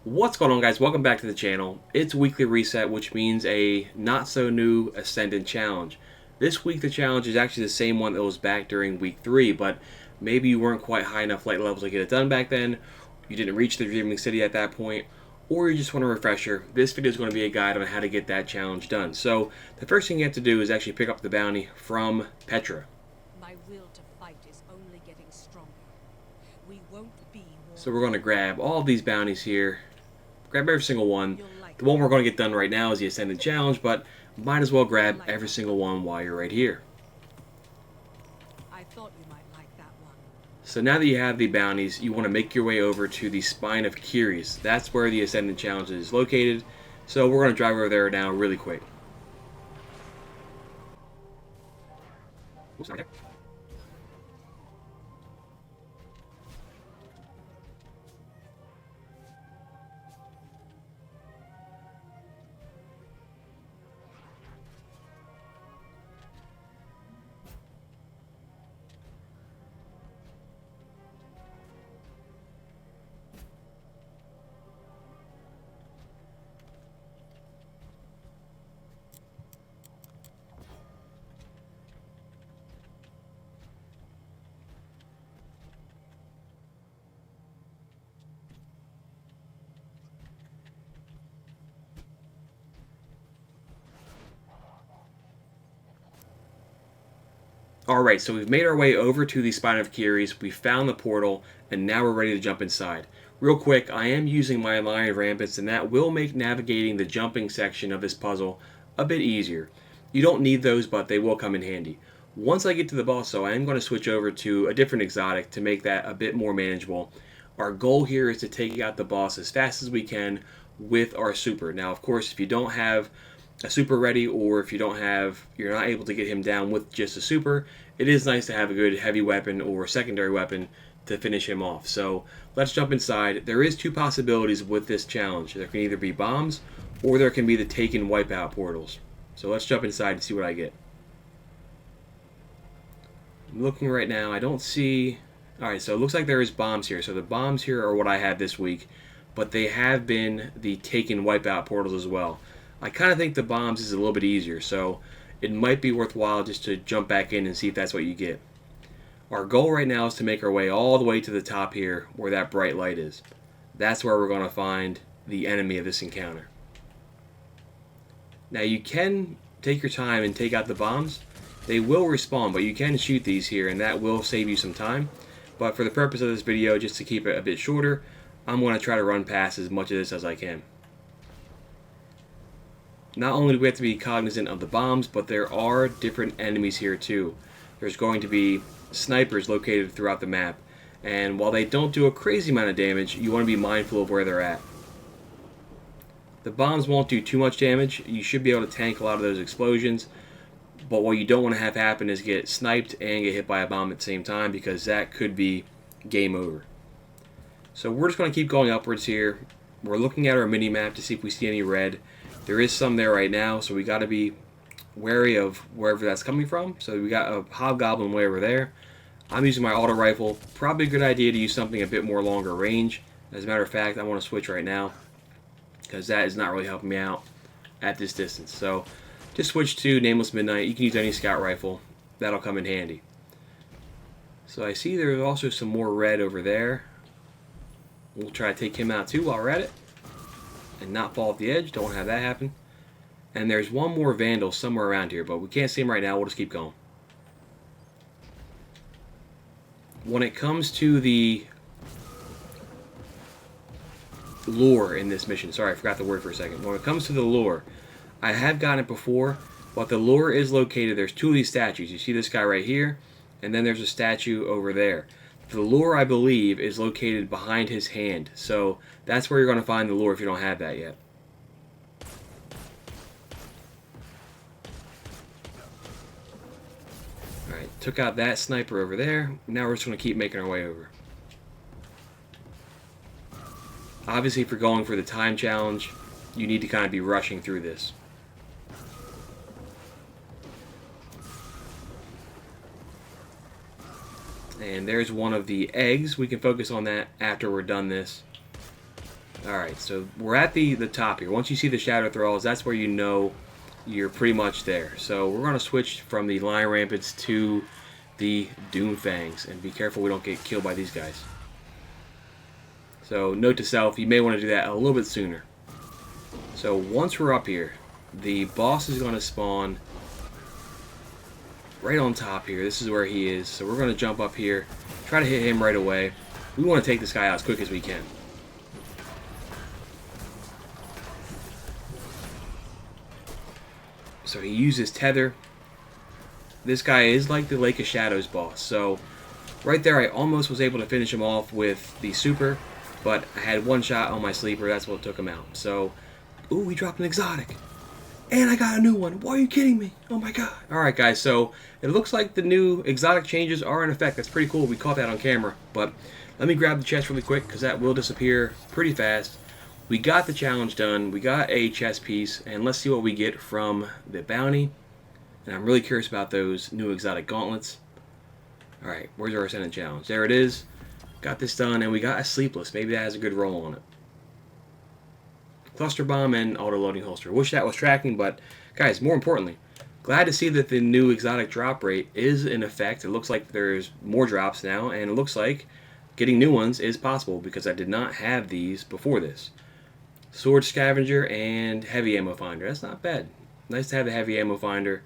What's going on, guys? Welcome back to the channel. It's weekly reset, which means a not so new Ascendant challenge. This week the challenge is actually the same one that was back during week 3, but maybe you weren't quite high enough light levels to get it done back then, you didn't reach the Dreaming City at that point, or you just want a refresher. This video is going to be a guide on how to get that challenge done. So the first thing you have to do is actually pick up the bounty from Petra. My will to fight is only getting stronger. We won't be So we're going to grab all of these bounties here. Grab every single one. like The one we're going to get done right now is the Ascendant Challenge, but might as well grab every single one while you're right here. I thought you might like that one. So now that you have the bounties, you want to make your way over to the Spine of Keres. That's where the Ascendant Challenge is located. So we're going to drive over there now really quick. Oops, right there. Alright, so we've made our way over to the Spine of Keres, we found the portal, and now we're ready to jump inside. Real quick, I am using my Line of Rampants, and that will make navigating the jumping section of this puzzle a bit easier. You don't need those, but they will come in handy. Once I get to the boss, though, I am going to switch over to a different exotic to make that a bit more manageable. Our goal here is to take out the boss as fast as we can with our super. Now, of course, if you don't have a super ready, or if you're not able to get him down with just a super, it is nice to have a good heavy weapon or secondary weapon to finish him off. So let's jump inside. There is two possibilities with this challenge. There can either be bombs, or there can be the taken wipeout portals. So let's jump inside and see what I get. I'm looking right now, I don't see... Alright, so it looks like there is bombs here. So the bombs here are what I had this week, but they have been the taken wipeout portals as well. I kind of think the bombs is a little bit easier, so it might be worthwhile just to jump back in and see if that's what you get. Our goal right now is to make our way all the way to the top here where that bright light is. That's where we're going to find the enemy of this encounter. Now you can take your time and take out the bombs. They will respawn, but you can shoot these here and that will save you some time. But for the purpose of this video, just to keep it a bit shorter, I'm going to try to run past as much of this as I can. Not only do we have to be cognizant of the bombs, but there are different enemies here too. There's going to be snipers located throughout the map, and while they don't do a crazy amount of damage, you want to be mindful of where they're at. The bombs won't do too much damage. You should be able to tank a lot of those explosions, but what you don't want to have happen is get sniped and get hit by a bomb at the same time, because that could be game over. So we're just going to keep going upwards here. We're looking at our mini-map to see if we see any red. There is some there right now, so we got to be wary of wherever that's coming from. So we got a hobgoblin way over there. I'm using my auto rifle. Probably a good idea to use something a bit more longer range. As a matter of fact, I want to switch right now, because that is not really helping me out at this distance. So just switch to Nameless Midnight. You can use any scout rifle. That'll come in handy. So I see there's also some more red over there. We'll try to take him out too while we're at it, and not fall off the edge. Don't want to have that happen. And there's one more vandal somewhere around here, but we can't see him right now. We'll just keep going. When it comes to the lure in this mission, sorry, I forgot the word for a second. When it comes to the lure, I have gotten it before, but the lure is located. There's two of these statues. You see this guy right here, and then there's a statue over there. The lure, I believe, is located behind his hand. So that's where you're going to find the lure if you don't have that yet. Alright, took out that sniper over there. Now we're just going to keep making our way over. Obviously, if you're going for the time challenge, you need to kind of be rushing through this. And there's one of the eggs. We can focus on that after we're done this. Alright, so we're at the top here. Once you see the Shadow Thralls, that's where you know you're pretty much there. So we're going to switch from the Lion Rampants to the Doomfangs. And be careful we don't get killed by these guys. So note to self, you may want to do that a little bit sooner. So once we're up here, the boss is going to spawn right on top here. This is where he is. So we're going to jump up here, try to hit him right away. We want to take this guy out as quick as we can. So he uses Tether. This guy is like the Lake of Shadows boss. So right there I almost was able to finish him off with the super, but I had one shot on my sleeper. That's what took him out. So, ooh, we dropped an exotic. And I got a new one. Why are you kidding me? Oh my god. Alright guys, so it looks like the new exotic changes are in effect. That's pretty cool. We caught that on camera. But let me grab the chest really quick because that will disappear pretty fast. We got the challenge done. We got a chest piece. And let's see what we get from the bounty. And I'm really curious about those new exotic gauntlets. Alright, where's our Ascendant challenge? There it is. Got this done. And we got a Sleepless. Maybe that has a good roll on it. Cluster bomb and auto-loading holster. Wish that was tracking, but guys, more importantly, glad to see that the new exotic drop rate is in effect. It looks like there's more drops now, and it looks like getting new ones is possible because I did not have these before this. Sword Scavenger and Heavy Ammo Finder. That's not bad. Nice to have the Heavy Ammo Finder,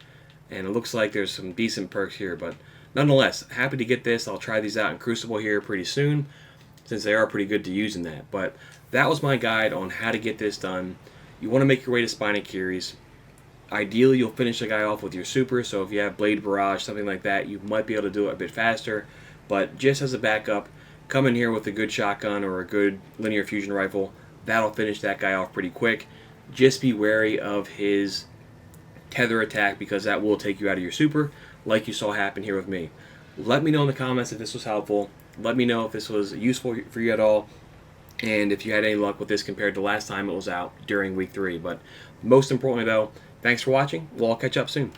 and it looks like there's some decent perks here, but nonetheless, happy to get this. I'll try these out in Crucible here pretty soon, since they are pretty good to use in that. But that was my guide on how to get this done. You want to make your way to Spine of Keres. Ideally, you'll finish the guy off with your super, so if you have Blade Barrage, something like that, you might be able to do it a bit faster. But just as a backup, come in here with a good shotgun or a good linear fusion rifle. That'll finish that guy off pretty quick. Just be wary of his tether attack because that will take you out of your super, like you saw happen here with me. Let me know in the comments if this was helpful. Let me know if this was useful for you at all, and if you had any luck with this compared to last time it was out during week 3. But most importantly though, thanks for watching. We'll all catch up soon.